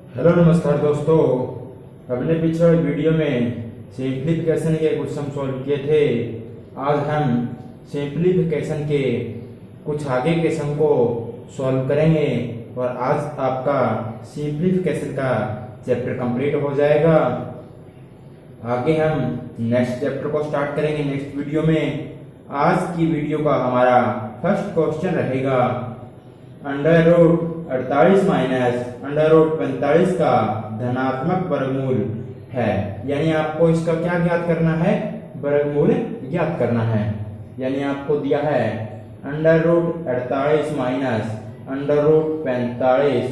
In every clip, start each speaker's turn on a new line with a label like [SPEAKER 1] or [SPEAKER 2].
[SPEAKER 1] Hello नमस्कार दोस्तों। अपने पिछले वीडियो में सिंप्लीफिकेशन के कुछ सम सॉल्व किए थे। आज हम सिंप्लीफिकेशन के कुछ आगे के सम को सॉल्व करेंगे और आज आपका सिंप्लीफिकेशन का चैप्टर कंप्लीट हो जाएगा। आगे हम नेक्स्ट चैप्टर को स्टार्ट करेंगे नेक्स्ट वीडियो में। आज की वीडियो का हमारा फर्स्ट क्वेश्चन रहेगा under root 48 minus under root 45 का धनात्मक वर्गमूल है। यानी आपको इसका क्या ज्ञात करना है? वर्गमूल ज्ञात करना है। यानी आपको दिया है under root 48 minus under root 45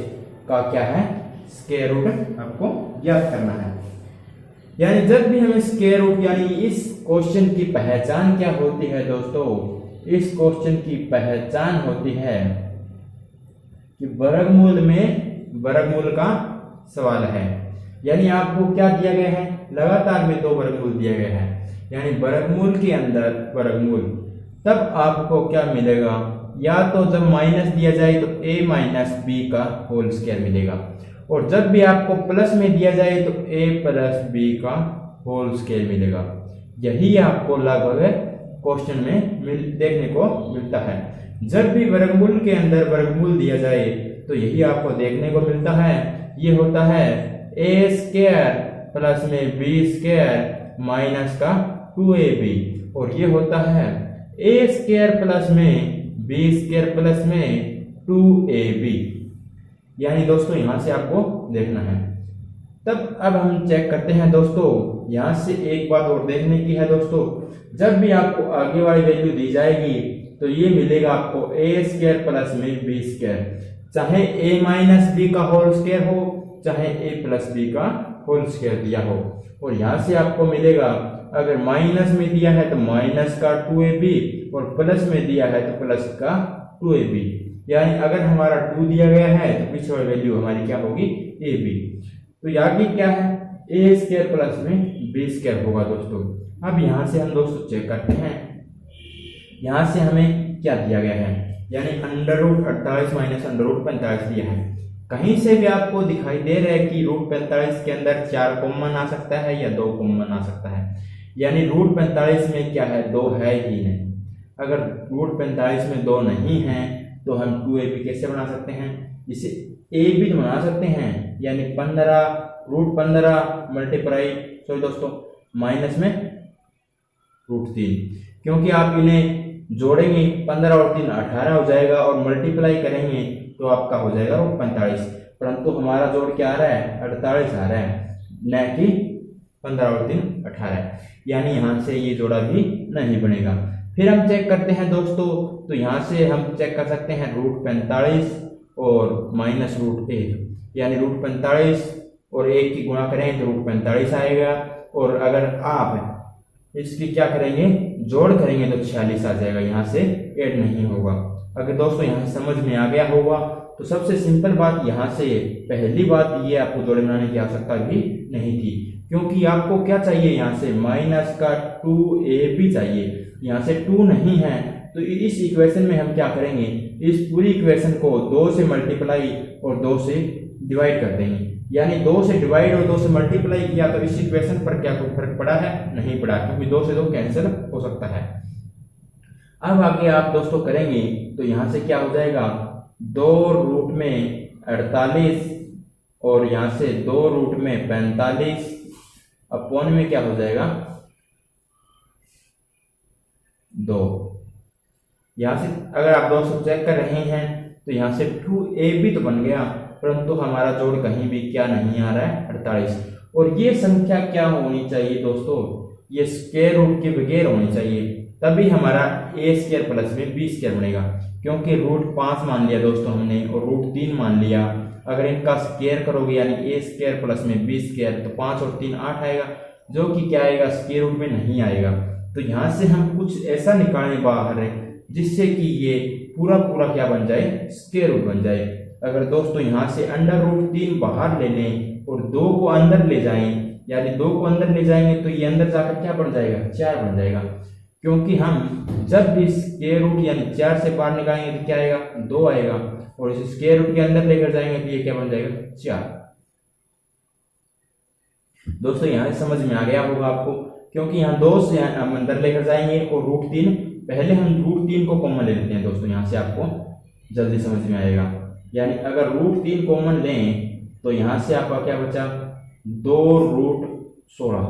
[SPEAKER 1] का क्या है? स्क्वायर रूट आपको ज्ञात करना है। यानी जब भी हमें स्क्वायर रूट यानी इस क्वेश्चन की पहचान क्या होती है दोस्तों? इस क्वेश्चन की पहचान होती है कि वर्गमूल का सवाल है। यानी आपको क्या दिया गया है? लगातार में दो वर्गमूल दिया गया है। यानी वर्गमूल के अंदर वर्गमूल, तब आपको क्या मिलेगा? या तो जब माइनस दिया जाए तो a माइनस बी का होल स्क्वायर मिलेगा, और जब भी आपको प्लस में दिया जाए तो a प्लस बी का होल स्क्वायर मिलेगा। यही आपको लगभग क्वेश्चन में देखने को मिलता है। जब भी वर्गमूल के अंदर वर्गमूल दिया जाए तो यही आपको देखने को मिलता है। ये होता है a स्क्वायर प्लस में b स्क्वायर माइनस का 2ab, और ये होता है a स्क्वायर प्लस में b स्क्वायर प्लस में 2ab। यानी दोस्तों यहां से आपको देखना है। तब अब हम चेक करते हैं दोस्तों। यहां से एक बात और देखने की है दोस्तों, जब भी आपको आगे वाली वैल्यू दी जाएगी तो ये मिलेगा आपको a स्क्वायर प्लस में b स्क्वायर, चाहे a माइनस बी का होल स्क्वायर हो चाहे a प्लस बी का होल स्क्वायर दिया हो। और यहां से आपको मिलेगा, अगर माइनस में दिया है तो माइनस का 2ab और प्लस में दिया है तो प्लस का 2ab। यानी अगर हमारा 2 दिया गया है तो पीछे वाली वैल्यू हमारी क्या होगी? ab। तो आगे क्या है? a स्क्वायर प्लस में b स्क्वायर होगा दोस्तों। अब यहां से हम दोस्तों चेक करते हैं, यहां से हमें क्या दिया गया है। यानी under root 48 minus under root 45 दिया है। कहीं से भी आपको दिखाई दे रहा है कि रूट 45 के अंदर 4 कॉमन आ सकता है या 2 कॉमन आ सकता है। यानी रूट 45 में क्या है? 2 है ही नहीं। अगर रूट 45 में 2 नहीं है तो हम 2ab कैसे बना सकते हैं? इसे ab बना सकते हैं। यानी 15 रूट 15 मल्टीप्लाई दोस्तों माइनस में रूट 3, क्योंकि आप इन्हें जोड़ेंगे 15 और 3 18 हो जाएगा, और मल्टीप्लाई करेंगे तो आपका हो जाएगा रूट 45। परंतु हमारा जोड़ क्या आ रहा है? 48 आ रहा है, न कि 15 और 3 18। यानी यहां से ये जोड़ा भी नहीं बनेगा। फिर हम चेक करते हैं दोस्तों, तो यहां से हम चेक कर सकते हैं रूट 45 और माइनस रूट 1। यानी रूट 45 और 1 की गुणा करेंगे तो रूट 45 आएगा, और अगर आप इसकी क्या करेंगे? जोड़ करेंगे तो 46 आ जाएगा। यहाँ से ऐड नहीं होगा। अगर दोस्तों यहाँ से समझ में आ गया होगा तो सबसे सिंपल बात यहाँ से पहली बात ये, आपको जोड़े बनाने की आवश्यकता भी नहीं थी, क्योंकि आपको क्या चाहिए? यहाँ से माइनस का 2ab चाहिए। यहाँ से 2 नहीं है तो इस इक्वेशन में हम क्या करेंगे? इस पूरी इक्वेशन को 2 से मल्टीप्लाई और 2 से डिवाइड कर देंगे। यानी 2 से डिवाइड और 2 से मल्टीप्लाई किया तो इस इक्वेशन पर क्या कोई फर्क पड़ा है? नहीं पड़ा, क्योंकि 2 से 2 कैंसिल हो सकता है। अब आगे आप दोस्तों करेंगे तो यहां से क्या हो जाएगा? 2 रूट में 48 और यहां से 2 रूट में 45 अपॉन में क्या हो जाएगा? 2। यहां से अगर आप दोस्तों चेक कर रहे हैं तो यहां से 2ab तो बन गया, परंतु हमारा जोड़ कहीं भी क्या नहीं आ रहा है? 48। और ये संख्या क्या होनी चाहिए दोस्तों? ये स्क्वायर रूट के बगैर होनी चाहिए, तभी हमारा a स्क्वायर प्लस में b स्क्वायर बनेगा। क्योंकि रूट 5 मान लिया दोस्तों हमने और रूट 3 मान लिया, अगर इनका स्क्वायर करोगे यानी a स्क्वायर प्लस में b स्क्वायर तो 5 और 3 8 आएगा, जो कि क्या आएगा? स्क्वायर रूट में नहीं आएगा। तो यहाँ से हम कुछ ऐसा निकालें बाहर जिससे कि ये पूरा पूरा क्या बन जाए? स्क्वायर रूट बन जाए। अगर दोस्तों यहाँ से अंडर रूट 3 बाहर ले लें और 2 को अंदर ले जाएं, यानी 2 को अंदर ले जाएंगे तो ये अंदर जाकर क्या बन जाएगा? 4 बन जाएगा। क्योंकि हम जब भी स्क्वायर रूट यानी 4 से बाहर निकालेंगे तो क्या आएगा? 2 आएगा, और इसे स्क्वायर रूट के अंदर लेकर जाएंगे तो ये क्या बन जाएगा? 4। दोस्तों यहाँ से समझ में आ गया होगा आपको, क्योंकि यहाँ 2 से हम अंदर लेकर जाएंगे और √3, पहले हम √3 को कॉमन ले लेते हैं दोस्तों, यहाँ से आपको जल्दी समझ में आएगा। यानी अगर √3 कॉमन लें तो यहाँ से आपका क्या बचा, 2√16,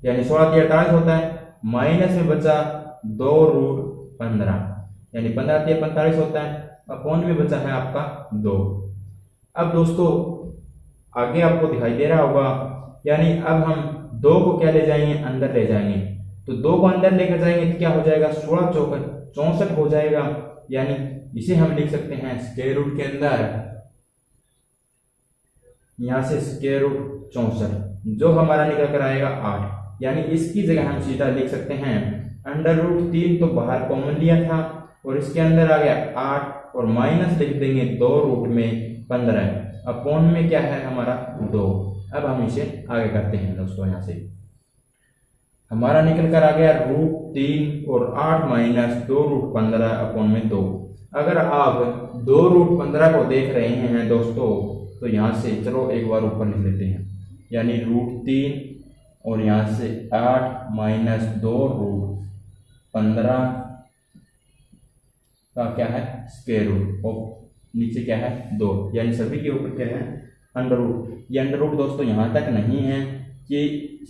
[SPEAKER 1] यानी 16 × 48 होता है, माइनस में बचा 2√15, यानी 15 × 45 होता है, अपॉन में बचा है आपका 2। अब दोस्तों आगे आपको दिखाई दे रहा होगा, यानी अब हम 2 को क्या ले जाएंगे, अंदर ले जाएंगे। तो 2 को अंदर लेकर जाएंगे तो क्या हो जाएगा, 16 चौक 64 हो जाएगा। यानी इसे हम लिख सकते हैं स्क्वायर रूट के अंदर, यहां से स्क्वायर रूट 64, जो हमारा निकल कर आएगा 8। यानी इसकी जगह हम सीधा लिख सकते हैं √3 तो बाहर कॉमन लिया था और इसके अंदर आ गया 8 और माइनस लिख देंगे 2√15, अपॉन में क्या है हमारा 2। अब हम इसे आगे करते हैं दोस्तों, यहाँ से हमारा निकल कर आ गया √3 और 8 माइनस 2√15 अपॉन में 2। अगर आप 2√15 को देख रहे हैं दोस्तों तो यहाँ से चलो एक बार ऊपर लिख लेते हैं, यानी √3 और यहाँ से 8 माइनस 2√15 का क्या है स्क्वायर रूट और नीचे क्या है 2, यानी सभी के ऊपर क्या है √। ये √ दोस्तों यहाँ तक नहीं है, ये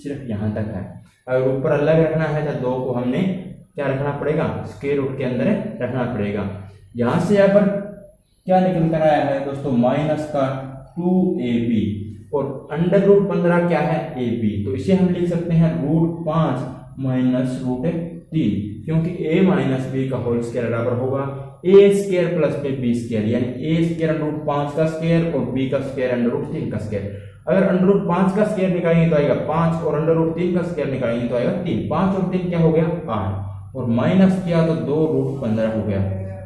[SPEAKER 1] सिर्फ यहाँ तक है। अगर ऊपर अलग रखना है तो 2 को हमने क्या रखना पड़ेगा, स्क्वायर रूट के अंदर रखना पड़ेगा। यहाँ से यहाँ पर क्या निकल कर आया है दोस्तों, माइनस का 2ab और √15 क्या है ab, तो इसे हम लिख सकते हैं √5 माइनस √3, क्योंकि a माइनस b का होल स्क्वायर बराबर होगा a² प्लस b², यानी a² √5 का स्क्वायर और b का स्क्वायर √3 का स्क्वायर। अगर √5 का स्क्वायर निकालेंगे तो आएगा 5 और √3 का स्क्वायर निकालेंगे तो आएगा 3। 5 और 3 क्या हो गया 8 और माइनस किया तो 2√15 हो गया।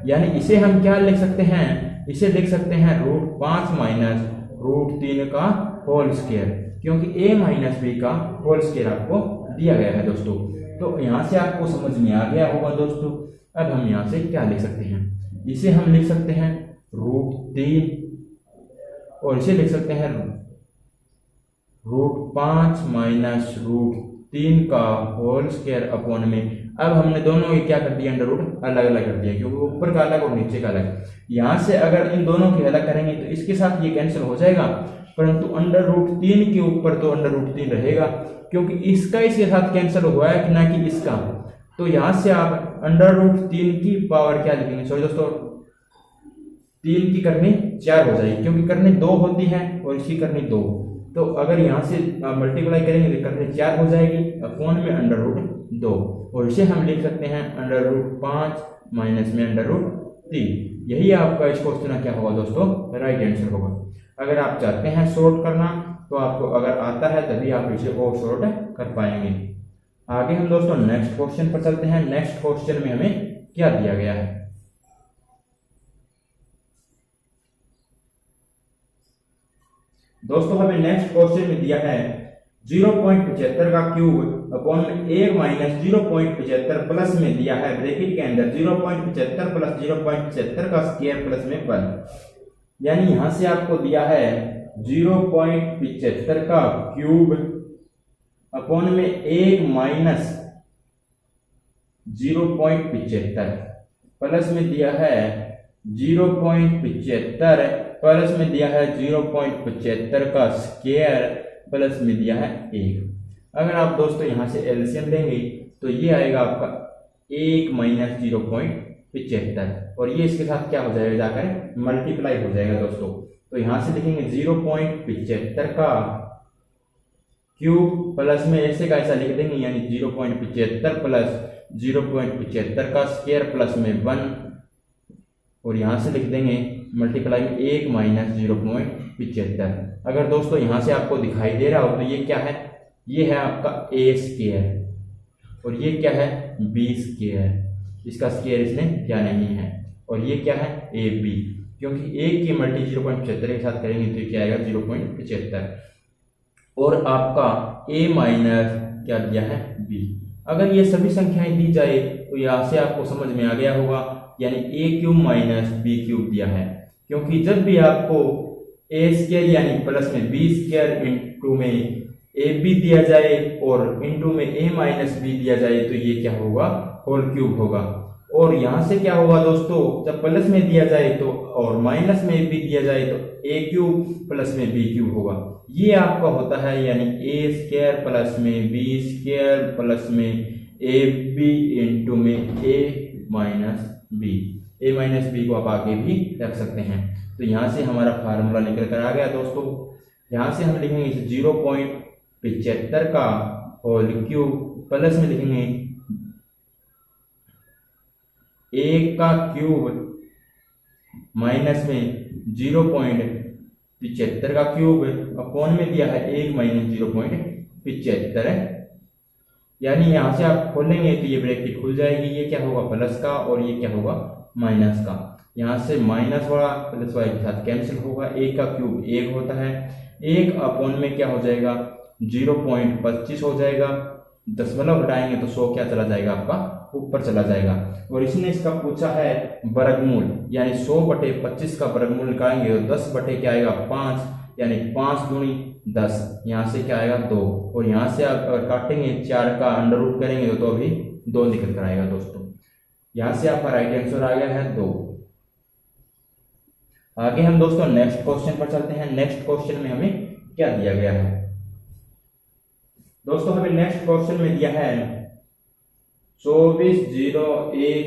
[SPEAKER 1] यानी इसे हम क्या लिख सकते हैं, इसे लिख सकते हैं √5 माइनस √3 का होल स्क्वायर, क्योंकि a माइनस b का होल स्क्वायर आपको दिया गया है दोस्तों। तो यहाँ से आपको समझ में आ गया होगा दोस्तों। अब हम यहाँ से क्या लिख सकते हैं, इसे हम लिख सकते हैं √3 और इसे लिख सकते हैं √5 माइनस √3 का होल स्क्वायर अपॉन में। अब हमने दोनों की क्या कर दिया, √ अलग अलग कर दिया, क्योंकि ऊपर का अलग और नीचे का अलग। यहाँ से अगर इन दोनों की अलग करेंगे तो इसके साथ ये कैंसिल हो जाएगा, परंतु √3 के ऊपर तो √3 रहेगा, क्योंकि इसका इसके साथ कैंसिल हुआ है कि ना कि इसका। तो यहाँ से आप √3 की पावर क्या लिखेंगे, सॉरी दोस्तों 3 की करनी 4 हो जाएगी, क्योंकि करनी 2 होती है और इसकी करनी 2। तो अगर यहाँ से मल्टीप्लाई करेंगे तो करनी 4 हो जाएगी, अपॉन में √2 और इसे हम लिख सकते हैं √5 माइनस में √3। यही आपका इस क्वेश्चन का क्या होगा दोस्तों, राइट आंसर होगा। अगर आप चाहते हैं शॉर्ट करना तो आपको अगर आता है तभी आप इसे और शॉर्ट कर पाएंगे। आगे हम दोस्तों नेक्स्ट क्वेश्चन पर चलते हैं। नेक्स्ट क्वेश्चन में हमें क्या दिया गया है, दोस्तों हमें नेक्स्ट क्वेश्चन में दिया है 0.75 का क्यूब अपॉन में 1 माइनस 0.75 प्लस में दिया है ब्रैकेट के अंदर 0.75 प्लस 0.75 का स्क्वायर प्लस में 1। यानी यहां से आपको दिया है 0.75 का क्यूब अपॉन में 1 माइनस 0.75 प्लस में दिया है 0.75 प्लस में दिया है 0.75 का स्क्वायर प्लस में दिया है 1। अगर आप दोस्तों यहां से एलसीएम लेंगे तो ये आएगा आपका 1 माइनस 0.75 और ये इसके साथ क्या हो जाएगा, जाकर मल्टीप्लाई हो जाएगा दोस्तों। तो यहां से लिखेंगे 0.75 का क्यूब प्लस में ऐसे का ऐसा लिख देंगे, यानी 0.75 प्लस 0.75 का स्क्वायर प्लस में 1 और यहां से लिख देंगे मल्टीप्लाई में 1 माइनस 0.75। अगर दोस्तों यहां से आपको दिखाई दे रहा हो तो ये क्या है, ये है आपका a स्क्वायर और ये क्या है b स्क्वायर, इसका स्क्वायर इसमें क्या नहीं है, और ये क्या है ab, क्योंकि 1 की मल्टी 0.75 के साथ करेंगे तो क्या आएगा 0.75 और आपका a माइनस क्या दिया है b। अगर ये सभी संख्याएं दी जाए तो यहाँ से आपको समझ में आ गया होगा, यानी a³ माइनस b³ दिया है, क्योंकि जब भी आपको ए स्क्वायर यानी प्लस में बी स्क्वायर इंटू में ए बी दिया जाए और इंटू में ए माइनस बी दिया जाए तो ये क्या होगा, होल क्यूब होगा। और यहां से क्या होगा दोस्तों, जब प्लस में दिया जाए तो और माइनस में भी दिया जाए तो ए क्यूब प्लस में बी क्यूब होगा। ये आपका होता है यानी ए स्क्वायर प्लस में बी स्क्वायर प्लस में ए बी इंटू में ए माइनस बी। ए माइनस बी को आप आगे भी रख सकते हैं। तो यहाँ से हमारा फार्मूला निकल कर आ गया दोस्तों। यहाँ से हम लिखेंगे 0.75 का होल क्यूब प्लस में लिखेंगे ए का क्यूब माइनस में 0.75 का क्यूब अपॉन में दिया है 1 माइनस 0.75, यानी यहां से आप खोलेंगे तो ये ब्रैकेट खुल जाएगी। ये क्या होगा, प्लस का, और ये क्या होगा, माइनस का। यहां से माइनस वाला प्लस वाले के साथ कैंसिल होगा। 1 का क्यूब 1 होता है, 1 अपॉन में क्या हो जाएगा 0.25 हो जाएगा। दशमलव हटाएंगे तो 100 क्या चला जाएगा, आपका ऊपर चला जाएगा। और इसने इसका पूछा है वर्गमूल, यानी 100/25 का वर्गमूल निकालेंगे तो 10 क्या आएगा 5, यानी 5 दूनी 10, यहाँ से क्या आएगा 2। और यहाँ से आप अगर काटेंगे 4 का अंडर रूट करेंगे तो अभी 2 निकल कर आएगा दोस्तों। यहाँ से आपका राइट आंसर आ गया है 2। आगे हम दोस्तों नेक्स्ट क्वेश्चन पर चलते हैं। नेक्स्ट क्वेश्चन में हमें क्या दिया गया है दोस्तों, हमें नेक्स्ट क्वेश्चन में दिया है 24, 0, 1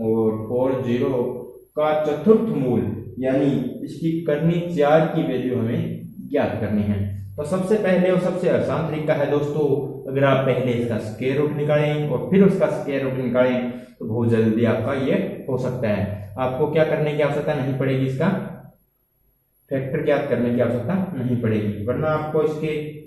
[SPEAKER 1] और 4, 0 का चतुर्थ मूल, यानी इसकी करनी 4 की वैल्यू हमें ज्ञात करनी है। तो सबसे पहले और सबसे आसान तरीका है दोस्तों, अगर आप पहले इसका स्क्वायर रूट निकालें और फिर उसका स्क्वायर रूट निकालें तो बहुत जल्दी आपका ये हो सकता है। आपको क्या करने की आवश्यकता नहीं पड़ेगी, इसका फैक्टर ज्ञात करने की आवश्यकता नहीं पड़ेगी, वरना आपको इसके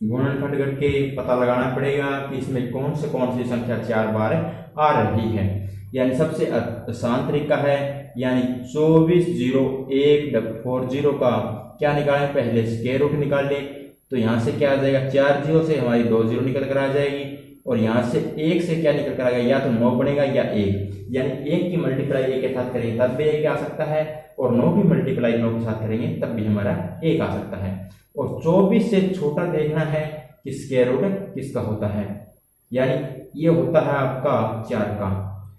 [SPEAKER 1] गुणनखंड करके पता लगाना पड़ेगा कि इसमें कौन सी संख्या 4 बार आ रही है। यानी सबसे आसान तरीका है, यानी 24, 0, 1, 4, 0 का क्या निकालें, पहले स्क्वायर रूट निकाल लें। तो यहाँ से क्या आ जाएगा, 4 0 से हमारी 2 0 निकल कर आ जाएगी, और यहाँ से 1 से क्या निकल कर आएगा, या तो 9 बनेगा या 1, यानी 1 की मल्टीप्लाई 1 के साथ करेंगे तब भी 1 आ सकता है, और 9 की मल्टीप्लाई 9 के साथ करेंगे तब भी हमारा 1 आ सकता है। और 24 से छोटा देखना है कि स्क्वायर रूट किसका होता है, यानी ये होता है आपका 4 का,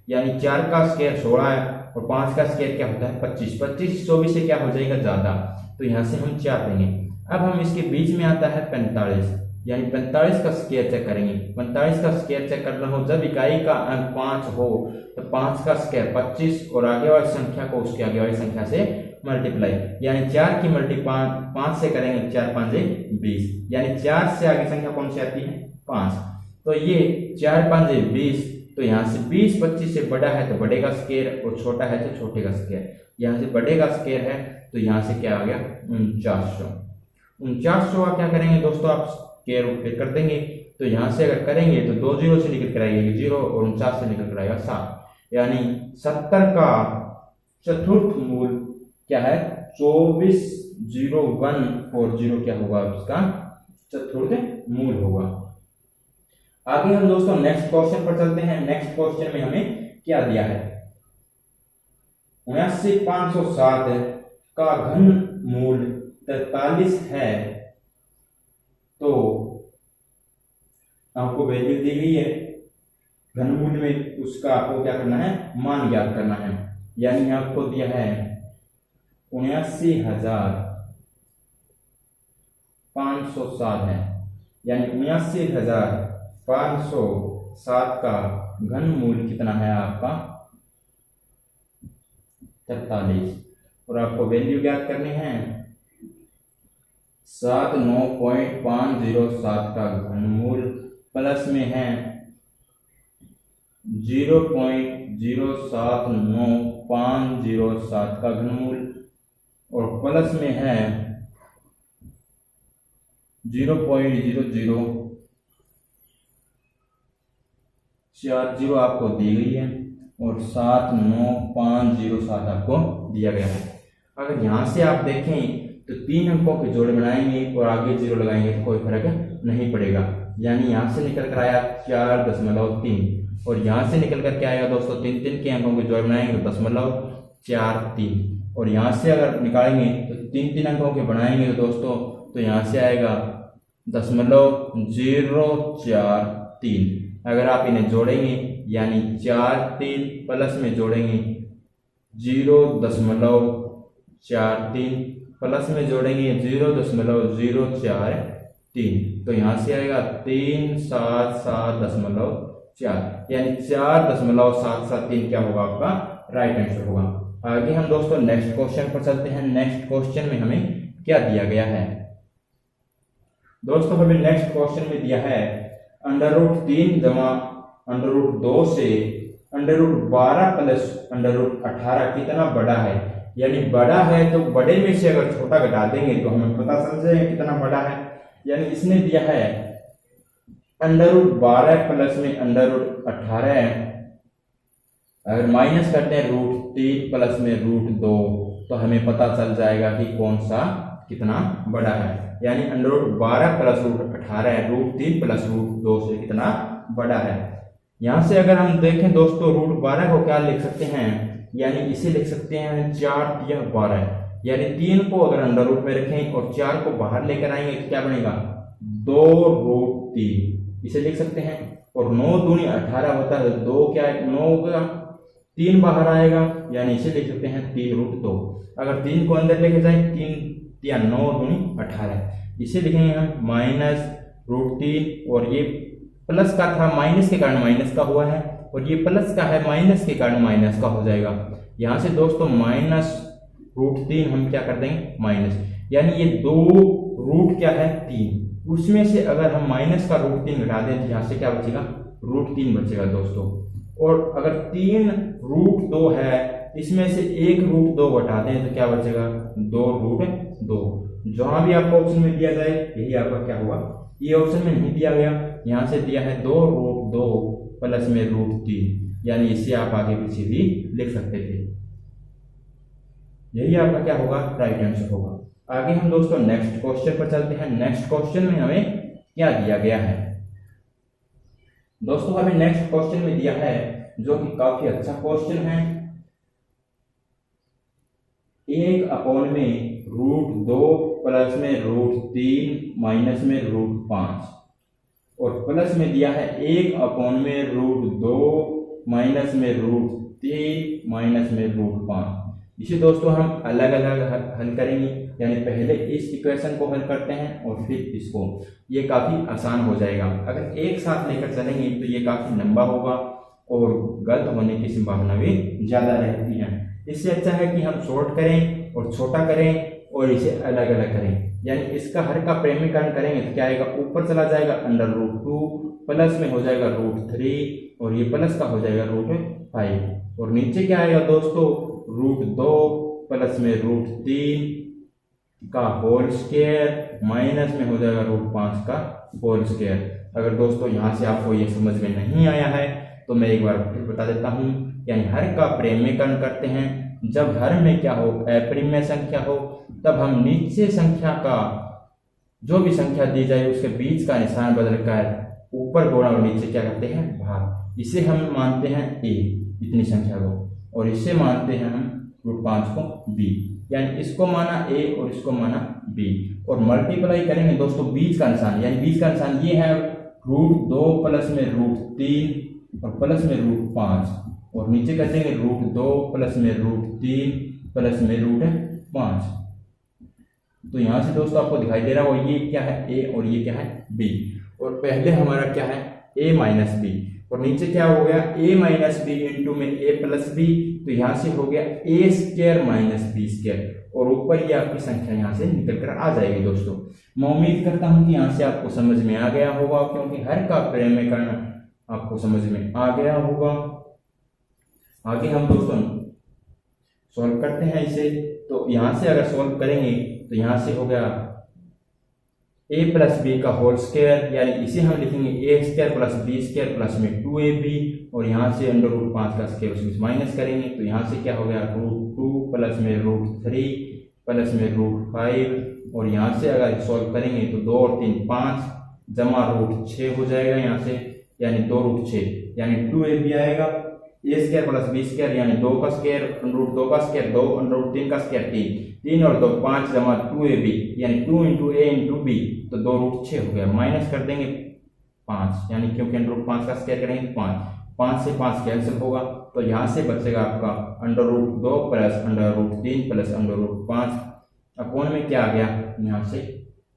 [SPEAKER 1] यानी 4 का स्क्वायर 16 है और 5 का स्क्वायर क्या होता है 25। 25 24 से क्या हो जाएगा ज्यादा, तो यहाँ से हम 4 देंगे। अब हम इसके बीच में आता है 45, यानी 45 का स्क्वायर चेक करेंगे। 45 का स्क्वायर चेक करना हो जब इकाई का अंक 5 हो तो 5 का स्क्वायर 25 और आगे वाली संख्या को उसके आगे वाली संख्या से मल्टीप्लाई, यानी 4 की मल्टीप्लाई 5 से करेंगे, 4 5 20, यानी 4 से आगे संख्या कौन सी आती है 5। तो ये 4 5 20, तो यहाँ से 20 25 से बड़ा है तो बड़े का स्क्वायर और छोटा है तो छोटे का स्क्वायर। यहाँ से बड़े का स्क्वायर है तो यहाँ से क्या आ गया 4900। 4900 का क्या करेंगे दोस्तों, आप स्क्वायर रूट फिर कर देंगे। तो यहाँ से अगर करेंगे तो 2 0 से निकल कर आएगा 0 और 49 से निकल कर आएगा 7, यानी 70 का चतुर्थ मूल क्या है 24, 0, 1 और 0 क्या होगा उसका चतुर्थ मूल होगा। आगे हम दोस्तों नेक्स्ट क्वेश्चन पर चलते हैं। नेक्स्ट क्वेश्चन में हमें क्या दिया है, 79507 का घन मूल 43 है, तो आपको वैल्यू दी गई है, घनमूल में उसका आपको क्या करना है, मान ज्ञात करना है। यानी आपको दिया है 79507 है, यानी 79507 का घनमूल कितना है आपका 43, और आपको वैल्यू ज्ञात करनी है 79.507 का घनमूल प्लस में है 0.079507 का घनमूल और प्लस में है 0.0040 आपको दी गई है और 79507 आपको दिया गया है। अगर यहाँ से आप देखें तो 3 अंकों के जोड़ बनाएंगे और आगे 0 लगाएंगे तो कोई फर्क नहीं पड़ेगा। यानी यहाँ से निकल कर आया 4.3 और यहाँ से निकल कर के आएगा दोस्तों 3 के अंकों के जोड़ बनाएंगे तो 0.43, और यहाँ से अगर निकालेंगे तो 3 अंकों के बनाएंगे तो दोस्तों तो यहाँ से आएगा 0.043। अगर आप इन्हें जोड़ेंगे यानी 4 3 प्लस में जोड़ेंगे 0.43 प्लस में जोड़ेंगे 0.043 तो यहाँ से आएगा 377.4 यानी 4.773 क्या होगा आपका राइट आंसर होगा। आगे हम दोस्तों नेक्स्ट क्वेश्चन पर चलते हैं। नेक्स्ट क्वेश्चन में हमें क्या दिया गया है दोस्तों? हमें नेक्स्ट क्वेश्चन में दिया है √3 जमा √2 से √12 प्लस √18 कितना बड़ा है। यानी बड़ा है तो बड़े में से अगर छोटा घटा देंगे तो हमें पता चल जाएगा कितना बड़ा है। यानी इसने दिया है √12 प्लस में √18 अगर माइनस करते हैं √3 प्लस में √2 तो हमें पता चल जाएगा कि कौन सा कितना बड़ा है। यानी √12 प्लस √18 √3 प्लस √2 से कितना बड़ा है। यहाँ से अगर हम देखें दोस्तों √12 को क्या लिख सकते हैं, यानी इसे लिख सकते हैं 4 या 12, यानी 3 को अगर अंडर रूट में रखें और 4 को बाहर लेकर आएंगे तो क्या बनेगा 2√3 इसे लिख सकते हैं। और 9 दूनी 18 होता है, 2 क्या है 9 होगा, 3 बाहर आएगा यानी इसे लिख सकते हैं 3√2। अगर 3 को अंदर लेके जाए 3 या 9 दूनी 18 इसे लिखेंगे हम -√3 और ये प्लस का था माइनस के कारण माइनस का हुआ है और ये प्लस का है माइनस के कारण माइनस का हो जाएगा। यहाँ से दोस्तों -√3 हम क्या कर देंगे माइनस, यानी ये 2 रूट क्या है 3, उसमें से अगर हम माइनस का √3 घटा दें तो यहाँ से क्या बचेगा √3 बचेगा दोस्तों। और अगर 3√2 है इसमें से 1√2 घटा दें तो क्या बचेगा 2√2। जहां भी आपको ऑप्शन में दिया जाए यही आपका क्या होगा, ये ऑप्शन में नहीं दिया गया, यहाँ से दिया है 2√2 प्लस में √3, यानी इसे आप आगे पीछे भी लिख सकते थे। यही आपका क्या होगा राइट आंसर होगा। आगे हम दोस्तों नेक्स्ट क्वेश्चन पर चलते हैं। नेक्स्ट क्वेश्चन में हमें क्या दिया गया है दोस्तों? हमें नेक्स्ट क्वेश्चन में दिया है जो कि काफी अच्छा क्वेश्चन है, 1/में √2 प्लस में √3 माइनस में √5 और प्लस में दिया है 1/में √2 माइनस में √3 माइनस में √5। इसे दोस्तों हम अलग अलग हल करेंगे, यानी पहले इस इक्वेशन को हल करते हैं और फिर इसको, ये काफी आसान हो जाएगा। अगर एक साथ लेकर चलेंगे तो ये काफी लंबा होगा और गलत होने की संभावना भी ज्यादा रहती है। इससे अच्छा है कि हम शॉर्ट करें और छोटा करें और इसे अलग अलग करें, यानी इसका हर का प्रेमीकरण करेंगे तो क्या आएगा ऊपर चला जाएगा √2 प्लस में हो जाएगा √3 और ये प्लस का हो जाएगा √5 और नीचे क्या आएगा दोस्तों √2 प्लस में √3 का होल स्क्वायर माइनस में हो जाएगा √5 का होल स्क्वायर। अगर दोस्तों यहाँ से आपको ये समझ में नहीं आया है तो मैं एक बार फिर बता देता हूँ, यानी हर का प्रेमीकरण करते हैं, जब हर में क्या हो अप्रिमेय संख्या हो तब हम नीचे संख्या का जो भी संख्या दी जाए उसके बीच का निशान बदलकर ऊपर गुणा और नीचे क्या करते हैं भाग। इसे हम मानते हैं a इतनी संख्या को और इसे मानते हैं हम √5 को b, यानी इसको माना a और इसको माना b और मल्टीप्लाई करेंगे दोस्तों बीच का निशान, यानी बीच का निशान ये है √2 प्लस में √3 और प्लस में √5 और नीचे कर देंगे √2 प्लस में √3 प्लस में √5। तो यहाँ से दोस्तों आपको दिखाई दे रहा है ये क्या है a और ये क्या है b और पहले हमारा क्या है a माइनस b और नीचे क्या हो गया a माइनस b इंटू में a प्लस b, तो यहाँ से हो गया a square minus b square और ऊपर ये आपकी संख्या यहाँ से निकल कर आ जाएगी। दोस्तों मैं उम्मीद करता हूँ कि यहाँ से आपको समझ में आ गया होगा, क्योंकि हर का प्रेमीकरण आपको समझ में आ गया होगा। आगे हम दोस्तों सॉल्व करते हैं इसे। तो यहाँ से अगर सॉल्व करेंगे तो यहाँ से हो गया a प्लस बी का होल स्क्वायर, यानी इसे हम लिखेंगे a square plus b square plus में 2ab और यहाँ से √5 का स्क्वायर उसमें माइनस करेंगे तो यहाँ से क्या हो गया √2 प्लस में √3 प्लस में √5 और यहाँ से अगर सॉल्व करेंगे तो 2 और 3 5 जमा √6 हो जाएगा यहाँ से, यानी 2√6 यानी 2ab आएगा ए स्क्वायर प्लस बी स्क्वायर यानी 2 का स्क्वायर अंडर रूट 2 का स्क्वायर 2 अंडर रूट 3 का स्क्वायर 3 और 2 5 जमा 2ab यानी 2 इंटू ए इंटू बी, तो 2 रूट 6 हो गया। माइनस कर देंगे 5 यानी क्योंकि अंडर रूट 5 का स्क्वायर करेंगे तो 5 से 5 कैंसिल होगा, तो यहाँ से बचेगा आपका under root 2 plus under root 3 plus under root 5 upon में क्या आ गया यहाँ से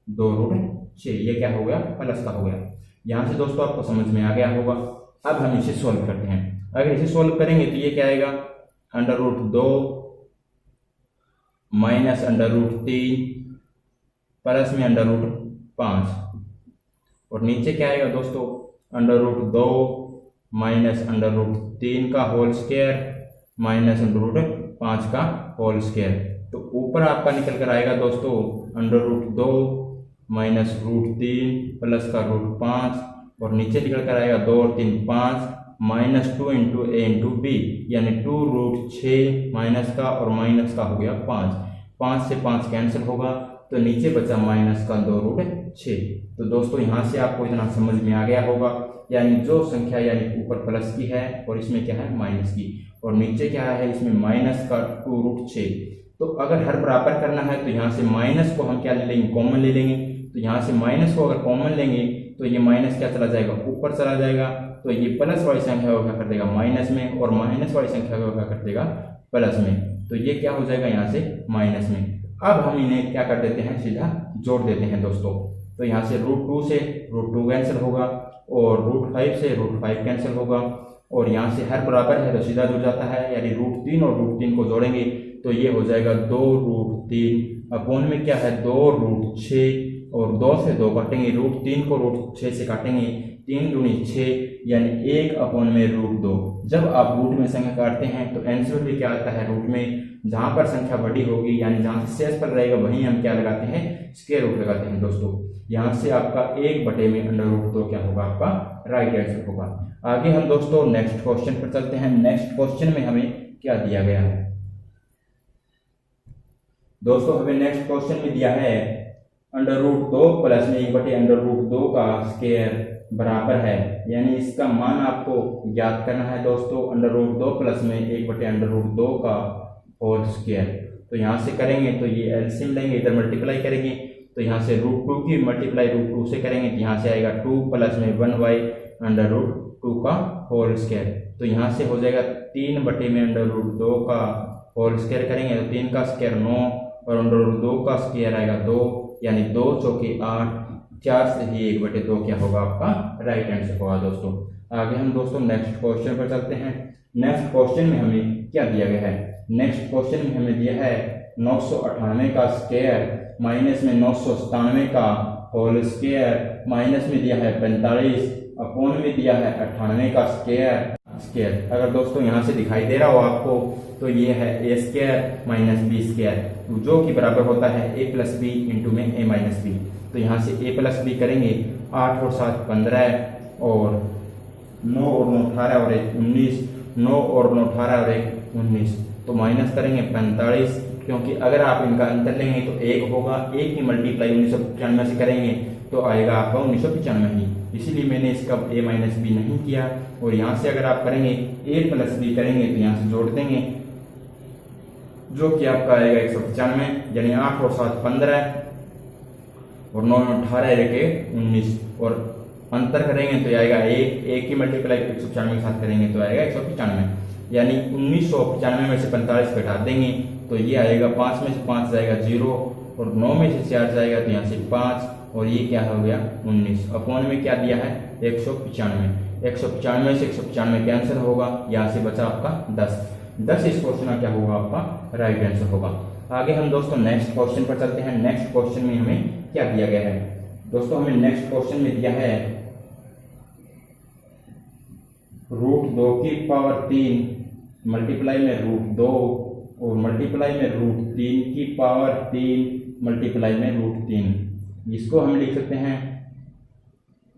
[SPEAKER 1] 2 रूट 6, ये क्या हो गया प्लस का हो गया। यहाँ से दोस्तों आपको समझ में आ गया होगा। अब हम इसे सोल्व करते हैं। अगर इसे सोल्व करेंगे तो ये क्या आएगा under root 2 minus under root 3 plus में अंडर रूट 5 और नीचे क्या आएगा दोस्तों under root 2 minus under root 3 का whole square minus under root 5 का होल स्क्वायर। तो ऊपर आपका निकल कर आएगा दोस्तों under root 2 minus root 3 plus का रूट 5 और नीचे निकल कर आएगा 2 और 3 5 माइनस 2 इंटू ए इंटू बी यानी 2 रूट 6 माइनस का और माइनस का हो गया 5 से 5 कैंसिल होगा, तो नीचे बचा माइनस का 2 रूट 6। तो दोस्तों यहाँ से आपको इतना समझ में आ गया होगा, यानी जो संख्या यानी ऊपर प्लस की है और इसमें क्या है माइनस की और नीचे क्या है इसमें माइनस का 2 रूट 6। तो अगर हर बराबर करना है तो यहाँ से माइनस को हम क्या ले लेंगे कॉमन ले लेंगे, तो यहाँ से माइनस को अगर कॉमन लेंगे तो ये माइनस क्या चला जाएगा ऊपर चला जाएगा, तो ये प्लस वाली संख्या को क्या कर देगा माइनस में और माइनस वाली संख्या को क्या कर देगा प्लस में, तो ये क्या हो जाएगा यहाँ से माइनस में। अब हम इन्हें क्या कर देते हैं सीधा जोड़ देते हैं दोस्तों, तो यहाँ से रूट 2 से रूट 2 कैंसिल होगा और रूट 5 से रूट 5 कैंसिल होगा और यहाँ से हर बराबर है तो सीधा जुड़ जाता है, यानी रूट 3 और रूट 3 को जोड़ेंगे तो ये हो जाएगा 2 रूट 3 अपोन में क्या है 2 रूट 6 और 2 से 2 काटेंगे रूट 3 को रूट 6 से काटेंगे 3 दूनी 6 यानी 1 अपोन में रूट 2। जब आप रूट में संख्या काटते हैं तो आंसर भी क्या आता है रूट में, जहां पर संख्या बड़ी होगी यानी जहां से शेष पर रहेगा वहीं हम क्या लगाते हैं स्क्वायर रूट लगाते हैं दोस्तों। यहाँ से आपका 1 बटे में अंडर रूट 2 क्या होगा आपका राइट आंसर होगा। आगे हम दोस्तों नेक्स्ट क्वेश्चन पर चलते हैं। नेक्स्ट क्वेश्चन में हमें क्या दिया गया है दोस्तों, हमें नेक्स्ट क्वेश्चन में दिया है अंडर रूट 2 प्लस में 1 बटे अंडर रूट 2 का स्क्वायर बराबर है, यानी इसका मान आपको ज्ञात करना है दोस्तों अंडर रूट 2 प्लस में 1 बटे अंडर रूट 2 का होल स्क्वायर। तो यहाँ से करेंगे तो ये एलसीएम लेंगे, इधर मल्टीप्लाई करेंगे तो यहाँ से रूट 2 की मल्टीप्लाई रूट 2 से करेंगे तो यहाँ से आएगा 2 प्लस में 1 बाई अंडर रूट 2 का होल स्क्वायर। तो यहाँ से हो जाएगा 3 बटे में अंडर रूट 2 का होल स्क्वायर करेंगे तो 3 का स्क्वायर 9 और अंडर रूट 2 का स्क्वायर आएगा 2 यानी 2 चौके 8, 4 से ही 1 बटे 2 क्या होगा आपका राइट आंसर होगा दोस्तों। आगे हम दोस्तों नेक्स्ट क्वेश्चन पर चलते हैं। नेक्स्ट क्वेश्चन में हमें क्या दिया गया है, नेक्स्ट क्वेश्चन में हमें दिया है 998 का स्क्वायर माइनस में 997 का होल स्क्वायर माइनस में दिया है 45 अपोन में दिया है 98 का स्क्वायर। अगर दोस्तों यहाँ से दिखाई दे रहा हो आपको तो ये है ए स्क्वायर माइनस बी स्क्वायर जो कि बराबर होता है ए प्लस बी इंटू में ए माइनस बी। तो यहाँ से ए प्लस बी करेंगे 8 और 7 15 और 9 और 9 18 और 1 19, 9 और 9 18 और 1 19, तो माइनस करेंगे 45 क्योंकि अगर आप इनका अंतर लेंगे तो 1 होगा, 1 की मल्टीप्लाई 1995 से करेंगे तो आएगा आपका 1995 ही, इसीलिए मैंने इसका a माइनस बी नहीं किया। और यहाँ से अगर आप करेंगे a प्लस बी करेंगे तो यहाँ से जोड़ देंगे जो कि आपका आएगा 195 यानी 8 और 7 15 और 9 18 1 19 और अंतर करेंगे तो आएगा 1 की मल्टीप्लाई 195 के साथ करेंगे तो आएगा 195 यानी 1995 में से 45 घटा देंगे तो ये आएगा 5 में से 5 जाएगा 0 और 9 में से 4 जाएगा तो यहाँ से 5 और ये क्या हो गया 19 अपोन में क्या दिया है 195 से 195 कैंसिल होगा, यहाँ से बचा आपका 10 इस क्वेश्चन का क्या होगा आपका राइट आंसर होगा। आगे हम दोस्तों नेक्स्ट क्वेश्चन पर चलते हैं। नेक्स्ट क्वेश्चन में हमें क्या दिया गया है दोस्तों, हमें नेक्स्ट क्वेश्चन में दिया है रूट 2 की पावर 3 मल्टीप्लाई में रूट 2 और मल्टीप्लाई में रूट 3 की पावर 3 मल्टीप्लाई में रूट 3। इसको हम लिख सकते हैं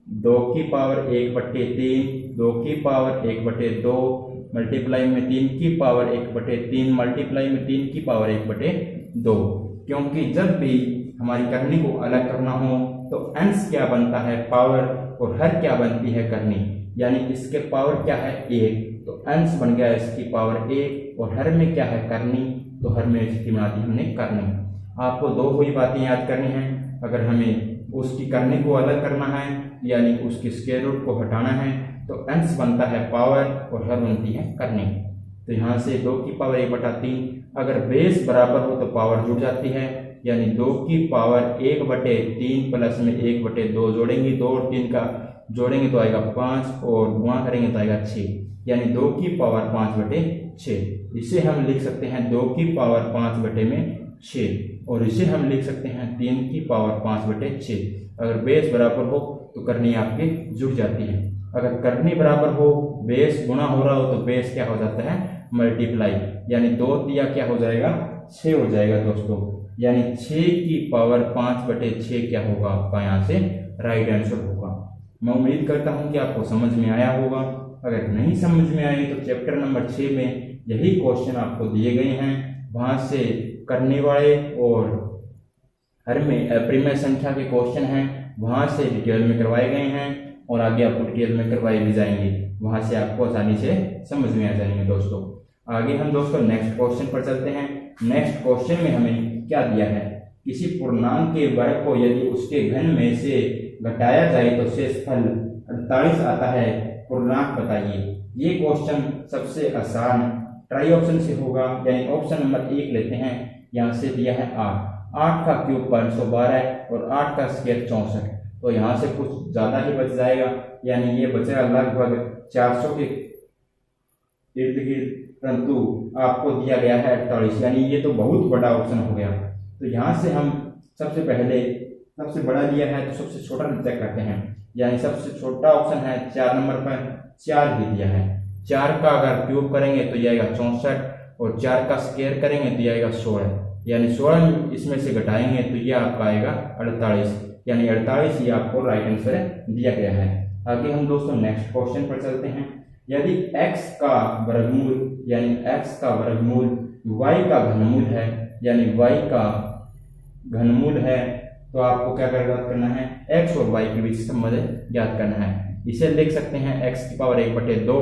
[SPEAKER 1] 2 की पावर 1/3, 2 की पावर 1/2 मल्टीप्लाई में 3 की पावर 1/3 मल्टीप्लाई में 3 की पावर 1/2, क्योंकि जब भी हमारी करनी को अलग करना हो तो अंश क्या बनता है पावर और हर क्या बनती है करनी, यानी इसके पावर क्या है 1 तो अंश बन गया इसकी पावर a, और हर में क्या है करनी, तो हर में स्थिति बना दी हमने करनी। आपको दो हुई बातें याद करनी है। अगर हमें उसकी करने को अलग करना है यानी उसकी स्क्वायर रूट को हटाना है तो अंश बनता है पावर और हर बनती है करनी। तो यहाँ से 2 की पावर 1/3, अगर बेस बराबर हो तो पावर जुड़ जाती है, यानी 2 की पावर 1/3 प्लस में 1/2 जोड़ेंगे, 2 और 3 का जोड़ेंगे तो आएगा 5 और गुणा करेंगे तो आएगा 6, यानी 2 की पावर 5/6। इसे हम लिख सकते हैं 2 की पावर 5/6, और इसे हम लिख सकते हैं 3 की पावर 5/6। अगर बेस बराबर हो तो करनी आपकी जुड़ जाती है। अगर करनी बराबर हो, बेस गुणा हो रहा हो तो बेस क्या हो जाता है मल्टीप्लाई, यानी 2 दिया क्या हो जाएगा 6 हो जाएगा दोस्तों, यानी 6 की पावर 5/6 क्या होगा आपका यहाँ से राइट आंसर होगा। मैं उम्मीद करता हूँ कि आपको समझ में आया होगा। अगर नहीं समझ में आई तो चैप्टर नंबर 6 में यही क्वेश्चन आपको दिए गए हैं, वहां से करने वाले और हर में अप्रिमेय संख्या के क्वेश्चन हैं, वहां से डिटेल में करवाए गए हैं और आगे आपको डिटेल में करवाए भी जाएंगे, वहां से आपको आसानी से समझ में आ जाएंगे दोस्तों। आगे हम दोस्तों नेक्स्ट क्वेश्चन पर चलते हैं। नेक्स्ट क्वेश्चन में हमें क्या दिया है, किसी पूर्णांक के वर्ग को यदि उसके घन में से घटाया जाए तो शेषफल 48 आता है, पूर्णांक बताइए। ये क्वेश्चन सबसे आसान ट्राई ऑप्शन से होगा, यानी ऑप्शन नंबर 1 लेते हैं। यहाँ से दिया है 8 का क्यूब 512 और 8 का स्क्वायर 64, तो यहाँ से कुछ ज्यादा ही बच जाएगा, यानी ये बचेगा लगभग 400 के इर्द गिर्द, परंतु आपको दिया गया है 48, यानी ये तो बहुत बड़ा ऑप्शन हो गया। तो यहाँ से हम सबसे पहले सबसे बड़ा दिया है तो सबसे छोटा चेक करते हैं, यानी सबसे छोटा ऑप्शन है 4 नंबर पर 4 ही दिया है। 4 का अगर क्यूब करेंगे तो ये आएगा 64 और 4 का स्क्वायर करेंगे तो ये आएगा 16, यानी 16 इसमें से घटाएंगे तो ये आपका आएगा 48, यानी 48 ये आपको राइट आंसर दिया गया है। आगे हम दोस्तों नेक्स्ट क्वेश्चन पर चलते हैं। यदि x का वर्गमूल यानी x का वर्गमूल y का घनमूल है, यानी y का घनमूल है, तो आपको क्या करना है x और y के बीच संबंध ज्ञात करना है। इसे लिख सकते हैं x की पावर 1/2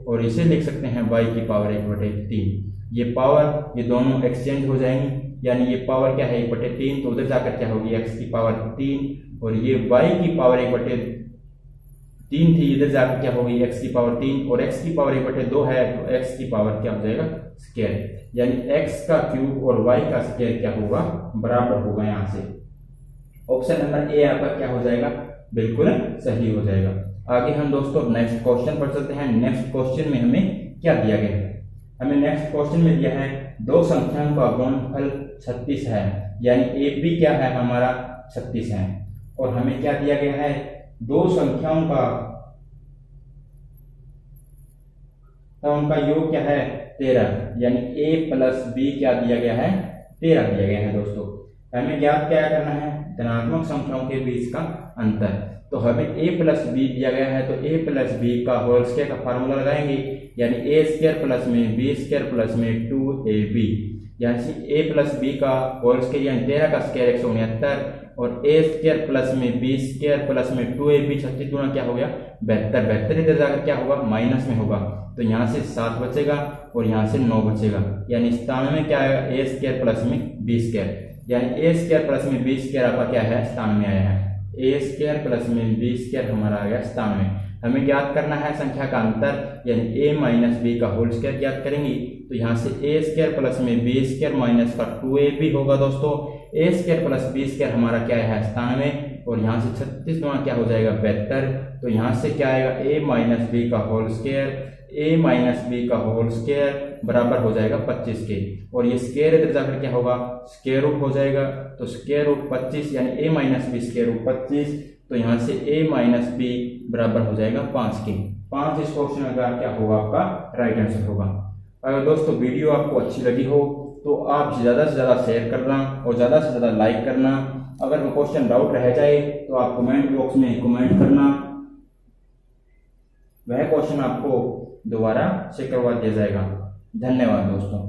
[SPEAKER 1] और इसे लिख सकते हैं y की पावर 1/3। ये पावर ये दोनों एक्सचेंज हो जाएंगी, यानी ये पावर क्या है 1/3, तो उधर जाकर क्या होगी x की पावर 3, और ये y की पावर 1/3 थी, इधर जाकर क्या होगी x की पावर 3, और x की पावर 1/2 है तो x की पावर क्या हो जाएगा स्क्वायर, यानी x का क्यूब और y का स्क्वायर क्या होगा बराबर होगा। यहाँ से ऑप्शन नंबर ए आपका क्या हो जाएगा बिल्कुल सही हो जाएगा। आगे हम दोस्तों नेक्स्ट क्वेश्चन पर चलते हैं। नेक्स्ट क्वेश्चन में हमें क्या दिया गया है, हमें नेक्स्ट क्वेश्चन में दिया है 2 संख्याओं का गुणनफल 36 है, यानी ए बी क्या है हमारा 36 है, और हमें क्या दिया गया है 2 संख्याओं का योग क्या है 13, यानी a प्लस बी क्या दिया गया है 13 दिया गया है दोस्तों। हमें ज्ञात क्या करना है धनात्मक संख्याओं के बीच का अंतर, तो हमें a प्लस बी दिया गया है तो a प्लस बी का होल स्क्वायर का फार्मूला लगाएंगे, यानी a स्क्वायर प्लस में b स्क्वायर प्लस में 2ab, यानी a प्लस बी का होल स्क्वायर यानी 13 का स्क्वायर 169 और a स्क्वायर प्लस में b स्क्वायर प्लस में 2ab 36 गुना क्या हो गया 72, इधर जाकर क्या होगा माइनस में होगा, तो यहाँ से 7 बचेगा और यहाँ से 9 बचेगा, यानी 97 में क्या आएगा a स्क्वायर प्लस में b स्क्वायर, यानी a स्क्वायर प्लस में b स्क्वायर आपका क्या है 97 आया है, a स्क्वायर प्लस में b स्क्वायर हमारा आ गया 97। हमें ज्ञात करना है संख्या का अंतर, यानी a माइनस बी का होल स्क्वायर ज्ञात करेंगे, तो यहाँ से a स्क्वायर प्लस में b स्क्वायर माइनस का 2ab होगा दोस्तों, a square plus b square हमारा क्या है 97 और यहाँ से 36 गुना क्या हो जाएगा 72, तो यहाँ से क्या आएगा a माइनस बी का whole square a minus b का होल स्क्वायर बराबर हो जाएगा 25 के, और ये स्क्वायर इधर जाकर क्या होगा स्क्वायर रूट हो जाएगा, तो स्क्वायर रूट 25 यानी a minus b square root 25, तो यहाँ से a माइनस बी बराबर हो जाएगा 5 के। 5 इस क्वेश्चन का क्या होगा आपका राइट आंसर होगा। अगर दोस्तों वीडियो आपको अच्छी लगी हो तो आप ज़्यादा से ज़्यादा शेयर करना और ज़्यादा से ज़्यादा लाइक करना। अगर कोई क्वेश्चन डाउट रह जाए तो आप कमेंट बॉक्स में कमेंट करना, वह क्वेश्चन आपको दोबारा से करवा दिया जाएगा। धन्यवाद दोस्तों।